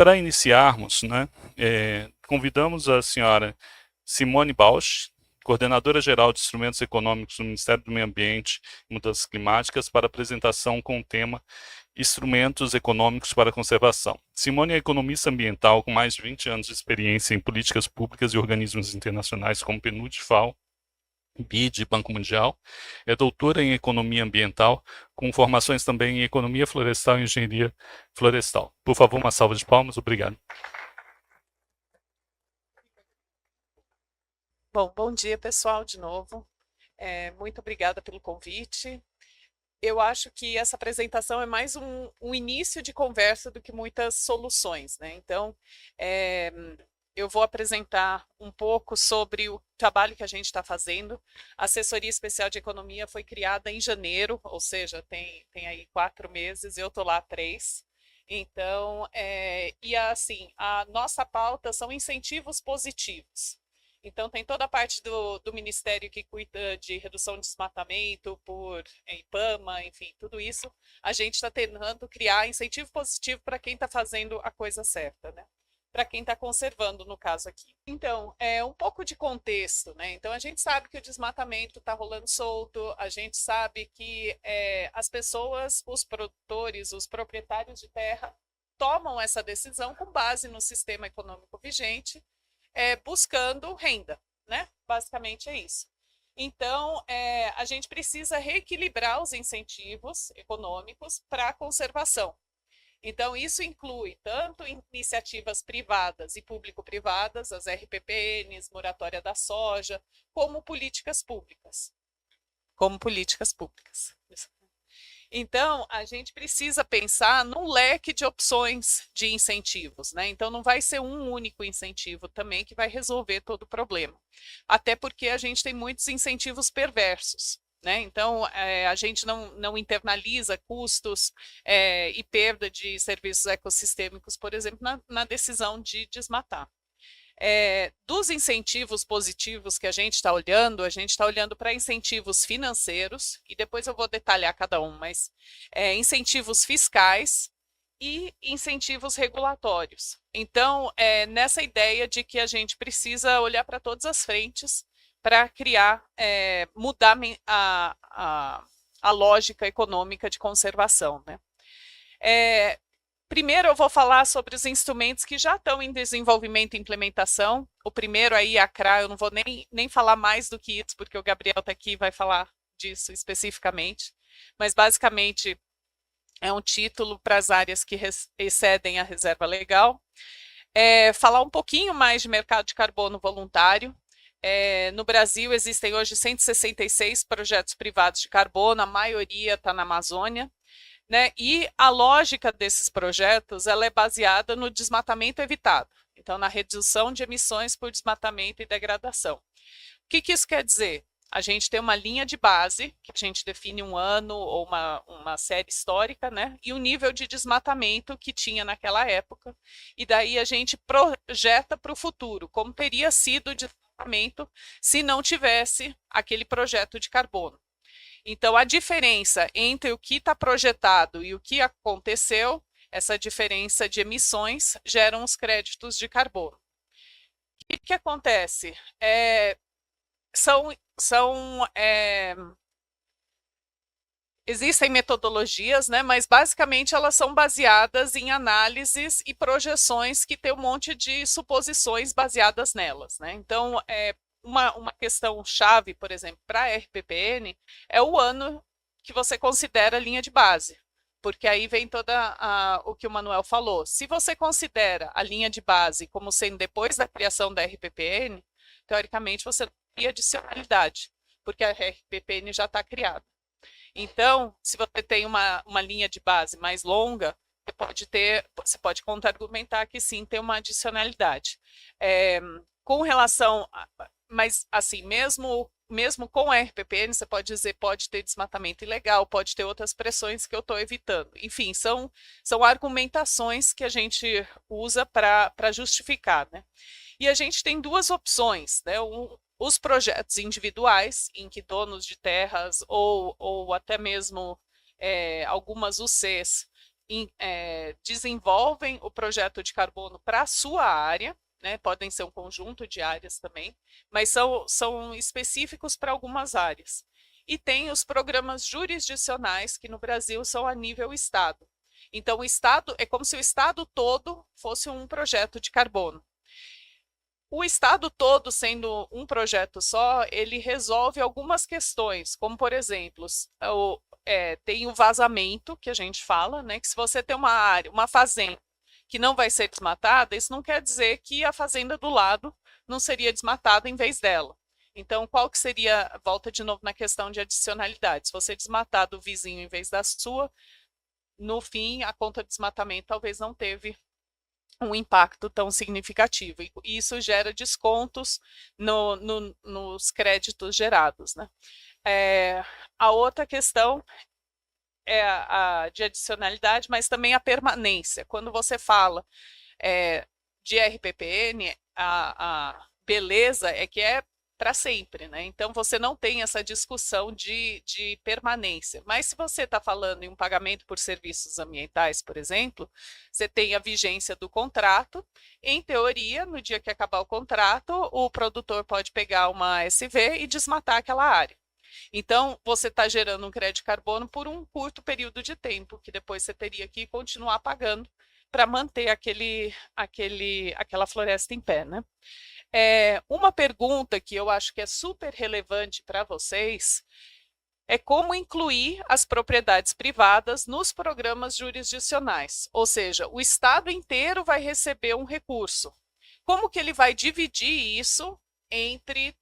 para iniciarmos, né, convidamos a senhora Simone Bausch, coordenadora geral de instrumentos econômicos do Ministério do Meio Ambiente e Mudanças Climáticas, para apresentação com o tema Instrumentos Econômicos para a Conservação. Simone é economista ambiental com mais de 20 anos de experiência em políticas públicas e organismos internacionais como PNUD, FAO, BID e Banco Mundial. É doutora em Economia Ambiental, com formações também em Economia Florestal e Engenharia Florestal. Por favor, uma salva de palmas. Obrigado. Bom dia, pessoal, de novo. Muito obrigada pelo convite. Eu acho que essa apresentação é mais um início de conversa do que muitas soluções, né? Então, eu vou apresentar um pouco sobre o trabalho que a gente está fazendo. A Assessoria Especial de Economia foi criada em janeiro, ou seja, tem aí 4 meses, eu estou lá há 3. Então, assim, a nossa pauta são incentivos positivos. Então, tem toda a parte do Ministério que cuida de redução de desmatamento por IPAMA, enfim, tudo isso. A gente está tentando criar incentivo positivo para quem está fazendo a coisa certa, né? Para quem está conservando, no caso aqui. Então, um pouco de contexto, né? Então, a gente sabe que o desmatamento está rolando solto, a gente sabe que as pessoas, os produtores, os proprietários de terra, tomam essa decisão com base no sistema econômico vigente, buscando renda, né? Basicamente é isso. Então, a gente precisa reequilibrar os incentivos econômicos para a conservação. Então, isso inclui tanto iniciativas privadas e público-privadas, as RPPNs, moratória da soja, como políticas públicas. Então, a gente precisa pensar num leque de opções de incentivos, né? Então, não vai ser um único incentivo também que vai resolver todo o problema. Até porque a gente tem muitos incentivos perversos, né? Então, a gente não internaliza custos e perda de serviços ecossistêmicos, por exemplo, na decisão de desmatar. Dos incentivos positivos que a gente está olhando para incentivos financeiros, e depois eu vou detalhar cada um, mas incentivos fiscais e incentivos regulatórios. Então, nessa ideia de que a gente precisa olhar para todas as frentes para criar, mudar a lógica econômica de conservação, né? Primeiro eu vou falar sobre os instrumentos que já estão em desenvolvimento e implementação. O primeiro aí, a CRA, eu não vou nem falar mais do que isso, porque o Gabriel está aqui e vai falar disso especificamente. Mas, basicamente, é um título para as áreas que excedem a reserva legal. Falar um pouquinho mais de mercado de carbono voluntário. No Brasil, existem hoje 166 projetos privados de carbono, a maioria está na Amazônia. Né? E a lógica desses projetos ela é baseada no desmatamento evitado, então na redução de emissões por desmatamento e degradação. O que isso quer dizer? A gente tem uma linha de base, que a gente define um ano ou uma série histórica, né? E o nível de desmatamento que tinha naquela época, e daí a gente projeta para o futuro, como teria sido o desmatamento se não tivesse aquele projeto de carbono. Então, a diferença entre o que está projetado e o que aconteceu, essa diferença de emissões, geram os créditos de carbono. O que acontece? Existem metodologias, né, mas basicamente elas são baseadas em análises e projeções que tem um monte de suposições baseadas nelas, né? Então, uma questão chave, por exemplo, para a RPPN, é o ano que você considera a linha de base, porque aí vem o que o Manuel falou. Se você considera a linha de base como sendo depois da criação da RPPN, teoricamente você não tem adicionalidade, porque a RPPN já está criada. Então, se você tem uma linha de base mais longa, você pode contra-argumentar que sim, tem uma adicionalidade. Com relação mas, assim, mesmo com a RPPN, você pode dizer, pode ter desmatamento ilegal, pode ter outras pressões que eu estou evitando. Enfim, são argumentações que a gente usa para justificar, né? E a gente tem duas opções, né? Os projetos individuais, em que donos de terras ou até mesmo algumas UCs desenvolvem o projeto de carbono para a sua área, né? Podem ser um conjunto de áreas também, mas são específicos para algumas áreas. E tem os programas jurisdicionais, que no Brasil são a nível Estado. Então, o Estado é como se o Estado todo fosse um projeto de carbono. O Estado todo, sendo um projeto só, ele resolve algumas questões, como, por exemplo, tem o vazamento, que a gente fala, né, que se você tem uma área, uma fazenda, que não vai ser desmatada, isso não quer dizer que a fazenda do lado não seria desmatada em vez dela. Então, qual que seria, volta de novo na questão de adicionalidade, se você desmatar do vizinho em vez da sua, no fim, a conta de desmatamento talvez não teve um impacto tão significativo. E isso gera descontos nos créditos gerados, né? A outra questão é a de adicionalidade, mas também a permanência. Quando você fala de RPPN, a beleza é que é para sempre, né? Então você não tem essa discussão de permanência. Mas se você está falando em um pagamento por serviços ambientais, por exemplo, você tem a vigência do contrato. Em teoria, no dia que acabar o contrato, o produtor pode pegar uma SV e desmatar aquela área. Então, você está gerando um crédito de carbono por um curto período de tempo, que depois você teria que continuar pagando para manter aquela floresta em pé, né? Uma pergunta que eu acho que é super relevante para vocês é como incluir as propriedades privadas nos programas jurisdicionais, ou seja, o Estado inteiro vai receber um recurso. Como que ele vai dividir isso entre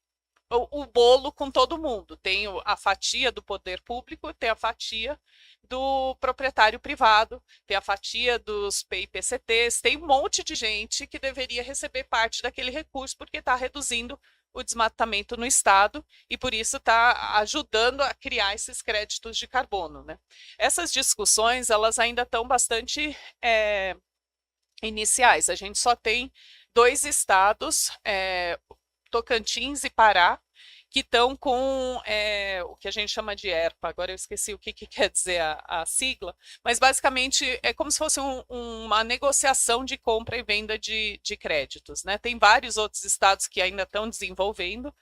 o bolo com todo mundo? Tem a fatia do poder público, tem a fatia do proprietário privado, tem a fatia dos PIPCTs, tem um monte de gente que deveria receber parte daquele recurso porque está reduzindo o desmatamento no estado e por isso está ajudando a criar esses créditos de carbono, né? Essas discussões, elas ainda estão bastante iniciais. A gente só tem 2 estados, Tocantins e Pará, que estão com o que a gente chama de ERPA. Agora eu esqueci o que quer dizer a sigla, mas basicamente é como se fosse uma negociação de compra e venda de créditos, né? Tem vários outros estados que ainda estão desenvolvendo.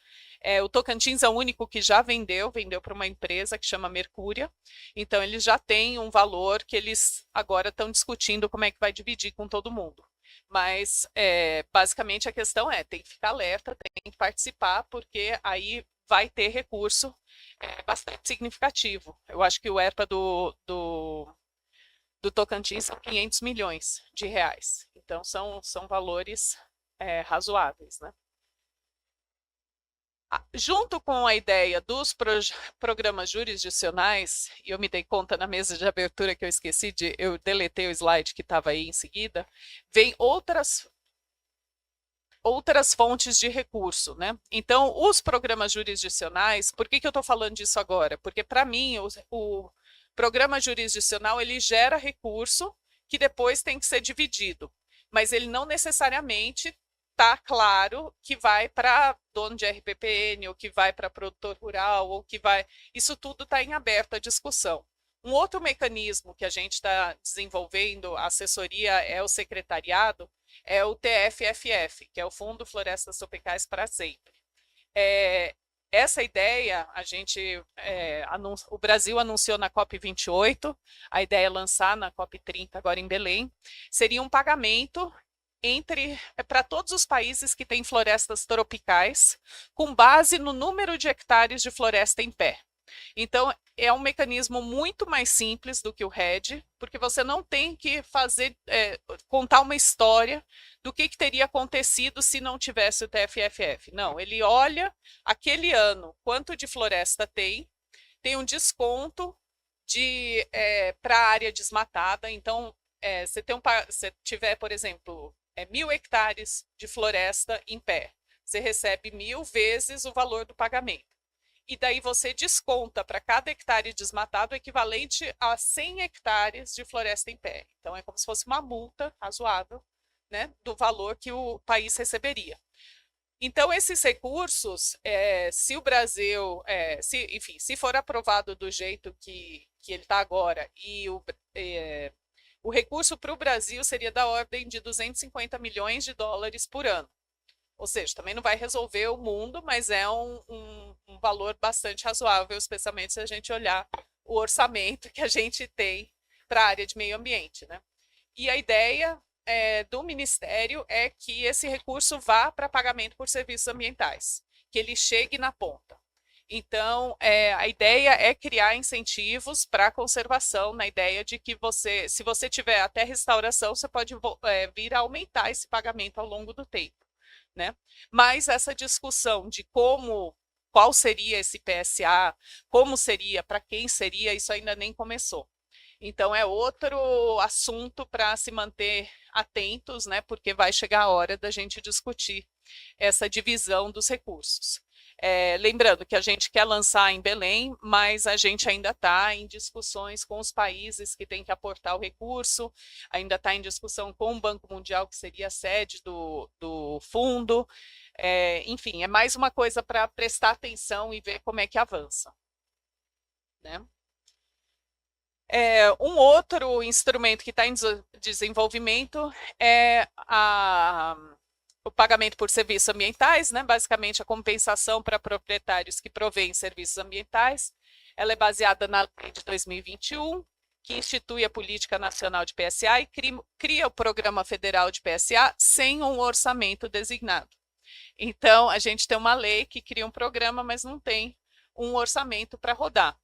O Tocantins é o único que já vendeu para uma empresa que chama Mercúria, então eles já têm um valor que eles agora estão discutindo como é que vai dividir com todo mundo. Mas, basicamente, a questão tem que ficar alerta, tem que participar, porque aí vai ter recurso bastante significativo. Eu acho que o ERPA do Tocantins são 500 milhões de reais. Então, são valores razoáveis, né? Junto com a ideia dos programas jurisdicionais, e eu me dei conta na mesa de abertura que eu deletei o slide que estava aí em seguida, vem outras fontes de recurso, né? Então, os programas jurisdicionais, por que eu estou falando disso agora? Porque, para mim, o programa jurisdicional, ele gera recurso que depois tem que ser dividido, mas ele não necessariamente está claro que vai para dono de RPPN, ou que vai para produtor rural, ou que vai... Isso tudo está em aberta discussão. Um outro mecanismo que a gente está desenvolvendo, a assessoria é o secretariado, é o TFFF, que é o Fundo Florestas Tropicais para Sempre. Essa ideia, o Brasil anunciou na COP28, a ideia é lançar na COP30 agora em Belém, seria um pagamento para todos os países que têm florestas tropicais, com base no número de hectares de floresta em pé. Então, é um mecanismo muito mais simples do que o RED, porque você não tem que contar uma história do que teria acontecido se não tivesse o TFFF. Não, ele olha aquele ano quanto de floresta tem um desconto para a área desmatada. Então, se tiver, por exemplo, 1.000 hectares de floresta em pé, você recebe 1.000 vezes o valor do pagamento. E daí você desconta para cada hectare desmatado o equivalente a 100 hectares de floresta em pé. Então, é como se fosse uma multa razoável, né, do valor que o país receberia. Então, esses recursos, se o Brasil, se for aprovado do jeito que ele está agora, O recurso para o Brasil seria da ordem de 250 milhões de dólares por ano. Ou seja, também não vai resolver o mundo, mas é um valor bastante razoável, especialmente se a gente olhar o orçamento que a gente tem para a área de meio ambiente, né? E a ideia do Ministério é que esse recurso vá para pagamento por serviços ambientais, que ele chegue na ponta. Então, a ideia é criar incentivos para a conservação, na ideia de que se você tiver até restauração, você pode vir a aumentar esse pagamento ao longo do tempo, né? Mas essa discussão de qual seria esse PSA, como seria, para quem seria, isso ainda nem começou. Então, é outro assunto para se manter atentos, né? Porque vai chegar a hora da gente discutir essa divisão dos recursos. Lembrando que a gente quer lançar em Belém, mas a gente ainda está em discussões com os países que têm que aportar o recurso, ainda está em discussão com o Banco Mundial, que seria a sede do fundo. Enfim, é mais uma coisa para prestar atenção e ver como é que avança, né? Um outro instrumento que está em desenvolvimento é o pagamento por serviços ambientais, né? Basicamente a compensação para proprietários que provêem serviços ambientais. Ela é baseada na lei de 2021, que institui a Política Nacional de PSA e cria o Programa Federal de PSA sem um orçamento designado. Então, a gente tem uma lei que cria um programa, mas não tem um orçamento para rodar.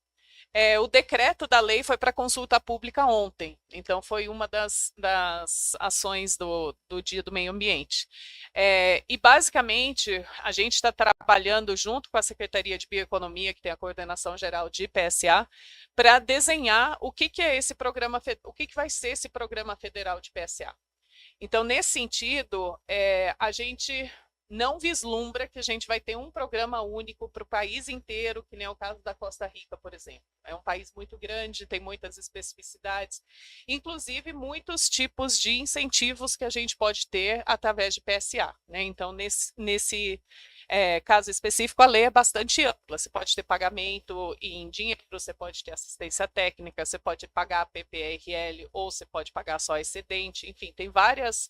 O decreto da lei foi para consulta pública ontem, então foi uma das ações do Dia do Meio Ambiente. E basicamente a gente está trabalhando junto com a Secretaria de Bioeconomia, que tem a coordenação geral de PSA, para desenhar o que é esse programa, o que vai ser esse programa federal de PSA. Então, nesse sentido, a gente não vislumbra que a gente vai ter um programa único para o país inteiro, que nem é o caso da Costa Rica, por exemplo. É um país muito grande, tem muitas especificidades, inclusive muitos tipos de incentivos que a gente pode ter através de PSA, né? Então, nesse caso específico, a lei é bastante ampla. Você pode ter pagamento em dinheiro, você pode ter assistência técnica, você pode pagar PPRL ou você pode pagar só excedente, enfim, tem várias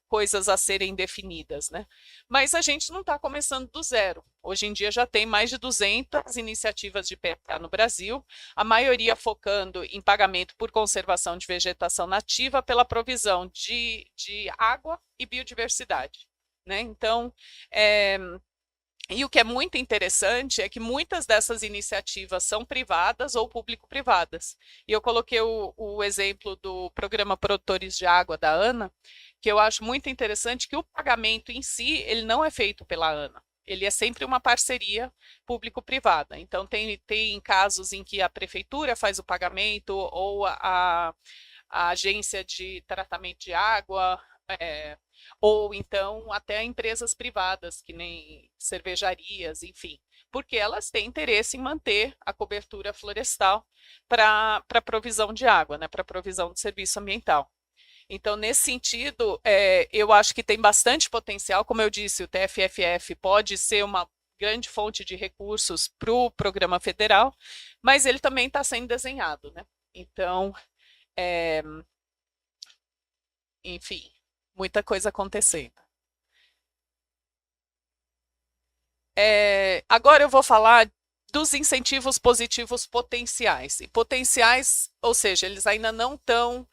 coisas a serem definidas, né? Mas a gente não está começando do zero. Hoje em dia já tem mais de 200 iniciativas de PSA no Brasil, a maioria focando em pagamento por conservação de vegetação nativa pela provisão de água e biodiversidade, né? Então, e o que é muito interessante é que muitas dessas iniciativas são privadas ou público-privadas. E eu coloquei o exemplo do programa Produtores de Água da ANA, que eu acho muito interessante que o pagamento em si, ele não é feito pela ANA. Ele é sempre uma parceria público-privada. Então, tem casos em que a prefeitura faz o pagamento ou a agência de tratamento de água, ou então até empresas privadas, que nem cervejarias, enfim, porque elas têm interesse em manter a cobertura florestal para provisão de água, né, para provisão de serviço ambiental. Então, nesse sentido, eu acho que tem bastante potencial. Como eu disse, o TFFF pode ser uma grande fonte de recursos para o programa federal, mas ele também está sendo desenhado, né? Então, enfim, muita coisa acontecendo. Agora eu vou falar dos incentivos positivos potenciais. E potenciais, ou seja, eles ainda não estão,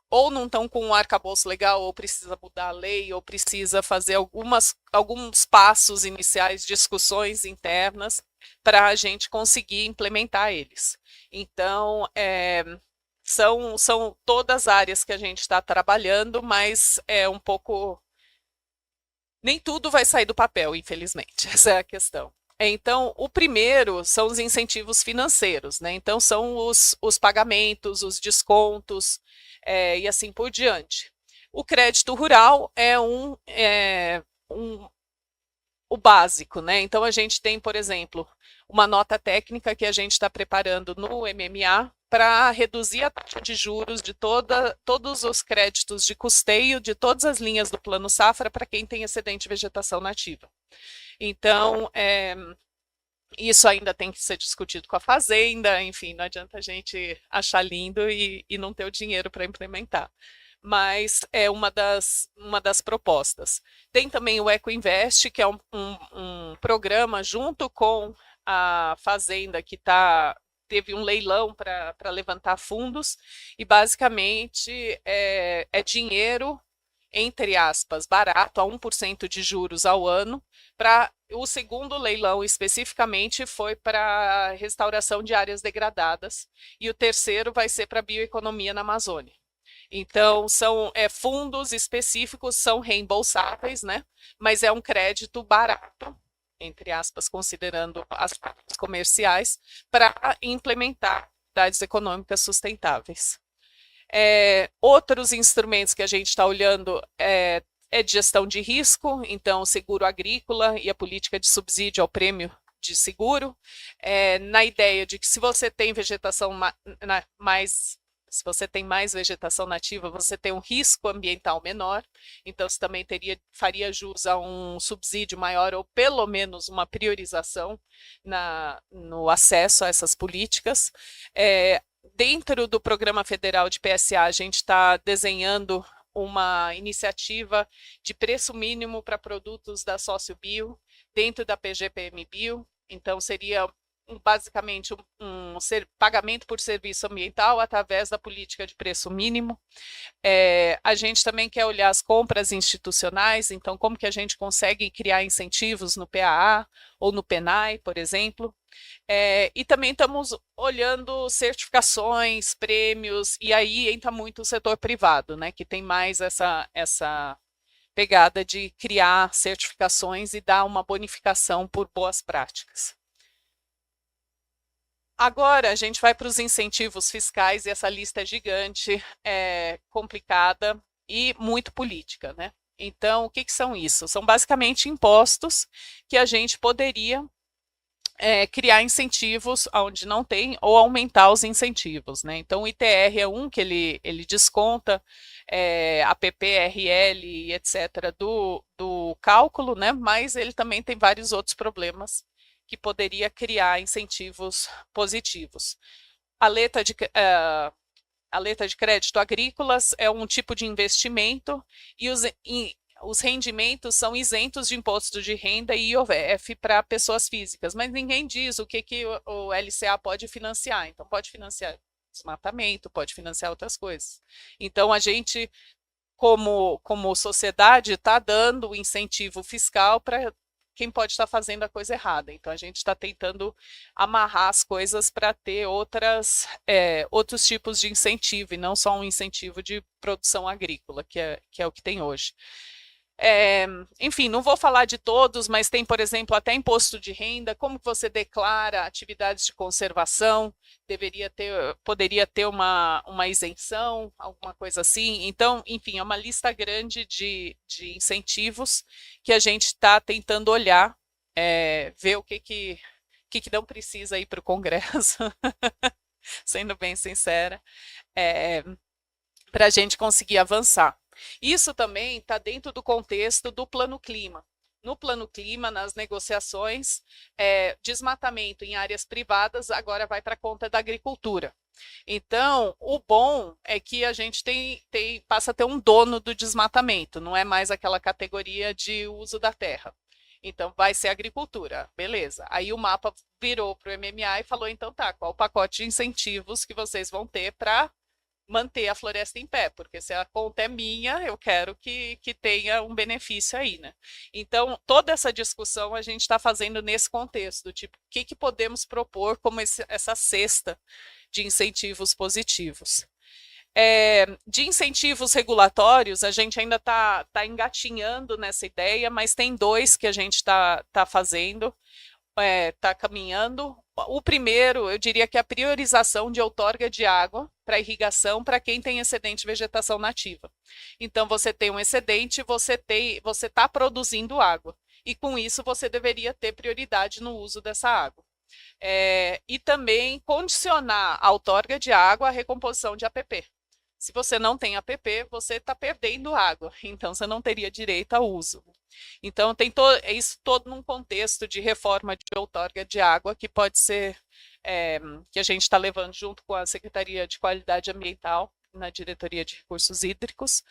ou não estão com um arcabouço legal, ou precisa mudar a lei, ou precisa fazer alguns passos iniciais, discussões internas, para a gente conseguir implementar eles. Então, são todas áreas que a gente está trabalhando, mas é um pouco... Nem tudo vai sair do papel, infelizmente, essa é a questão. Então, o primeiro são os incentivos financeiros, né? Então, são os pagamentos, os descontos e assim por diante. O crédito rural é o básico, né? Então, a gente tem, por exemplo, uma nota técnica que a gente está preparando no MMA para reduzir a taxa de juros de todos os créditos de custeio de todas as linhas do Plano Safra para quem tem excedente de vegetação nativa. Então, Isso ainda tem que ser discutido com a Fazenda, enfim, não adianta a gente achar lindo e não ter o dinheiro para implementar. Mas é uma das propostas. Tem também o EcoInvest, que é um programa junto com a Fazenda que teve um leilão para levantar fundos, e basicamente é dinheiro, entre aspas, barato, a 1% de juros ao ano. Para o segundo leilão especificamente foi para restauração de áreas degradadas, e o terceiro vai ser para bioeconomia na Amazônia. Então, são fundos específicos, são reembolsáveis, né? Mas é um crédito barato, entre aspas, considerando as partes comerciais, para implementar atividades econômicas sustentáveis. Outros instrumentos que a gente está olhando de gestão de risco, então o seguro agrícola e a política de subsídio ao prêmio de seguro, na ideia de que se você tem se você tem mais vegetação nativa, você tem um risco ambiental menor, então você também faria jus a um subsídio maior ou pelo menos uma priorização no acesso a essas políticas. Dentro do Programa Federal de PSA, a gente está desenhando uma iniciativa de preço mínimo para produtos da SócioBio, dentro da PGPM Bio. Então, seria basicamente pagamento por serviço ambiental através da política de preço mínimo. A gente também quer olhar as compras institucionais, então como que a gente consegue criar incentivos no PAA ou no PENAI, por exemplo. E também estamos olhando certificações, prêmios, e aí entra muito o setor privado, né, que tem mais essa pegada de criar certificações e dar uma bonificação por boas práticas. Agora a gente vai para os incentivos fiscais, e essa lista é gigante, complicada e muito política, né? Então, o que são isso? São basicamente impostos que a gente poderia criar incentivos onde não tem, ou aumentar os incentivos, né? Então, o ITR é um que ele desconta a PPRL, etc., do cálculo, né? Mas ele também tem vários outros problemas que poderia criar incentivos positivos. A letra de crédito agrícolas é um tipo de investimento, e os rendimentos são isentos de imposto de renda e IOF para pessoas físicas, mas ninguém diz o que o LCA pode financiar. Então, pode financiar desmatamento, pode financiar outras coisas. Então, a gente, como sociedade, está dando o incentivo fiscal para quem pode estar fazendo a coisa errada. Então, a gente está tentando amarrar as coisas para ter outros tipos de incentivo, e não só um incentivo de produção agrícola, que é o que tem hoje. Enfim, não vou falar de todos, mas tem, por exemplo, até imposto de renda, como que você declara atividades de conservação, poderia ter uma isenção, alguma coisa assim. Então, enfim, é uma lista grande de incentivos que a gente está tentando olhar, ver o que não precisa ir para o Congresso, sendo bem sincera, para a gente conseguir avançar. Isso também está dentro do contexto do Plano Clima. No Plano Clima, nas negociações, desmatamento em áreas privadas agora vai para conta da agricultura. Então, o bom é que a gente passa a ter um dono do desmatamento, não é mais aquela categoria de uso da terra. Então, vai ser agricultura, beleza. Aí o mapa virou para o MMA e falou, então tá, qual o pacote de incentivos que vocês vão ter para manter a floresta em pé, porque se a conta é minha, eu quero que tenha um benefício aí, né? Então, toda essa discussão a gente está fazendo nesse contexto, tipo, o que podemos propor como essa cesta de incentivos positivos. De incentivos regulatórios, a gente ainda está engatinhando nessa ideia, mas tem dois que a gente está fazendo, está caminhando. O primeiro, eu diria que é a priorização de outorga de água para irrigação para quem tem excedente de vegetação nativa. Então, você tem um excedente, você está produzindo água, e com isso você deveria ter prioridade no uso dessa água. E também condicionar a outorga de água à recomposição de APP. Se você não tem APP, você está perdendo água, então você não teria direito ao uso. Então, tem isso todo num contexto de reforma de outorga de água que pode ser, que a gente está levando junto com a Secretaria de Qualidade Ambiental, na Diretoria de Recursos Hídricos,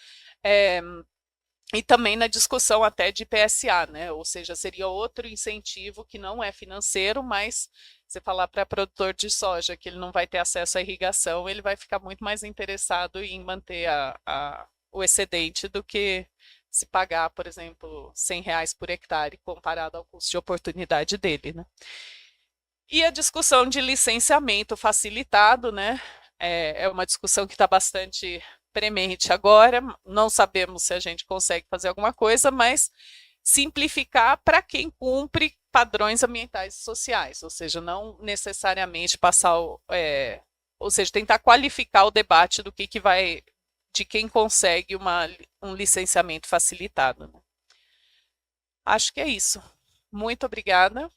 e também na discussão até de PSA, né? Ou seja, seria outro incentivo que não é financeiro, mas você falar para produtor de soja que ele não vai ter acesso à irrigação, ele vai ficar muito mais interessado em manter o excedente do que se pagar, por exemplo, R$ 100 por hectare comparado ao custo de oportunidade dele, né? E a discussão de licenciamento facilitado, né? É uma discussão que está bastante premente agora, não sabemos se a gente consegue fazer alguma coisa, mas simplificar para quem cumpre padrões ambientais e sociais, ou seja, não necessariamente passar, ou seja, tentar qualificar o debate do que vai, de quem consegue um licenciamento facilitado, né? Acho que é isso. Muito obrigada.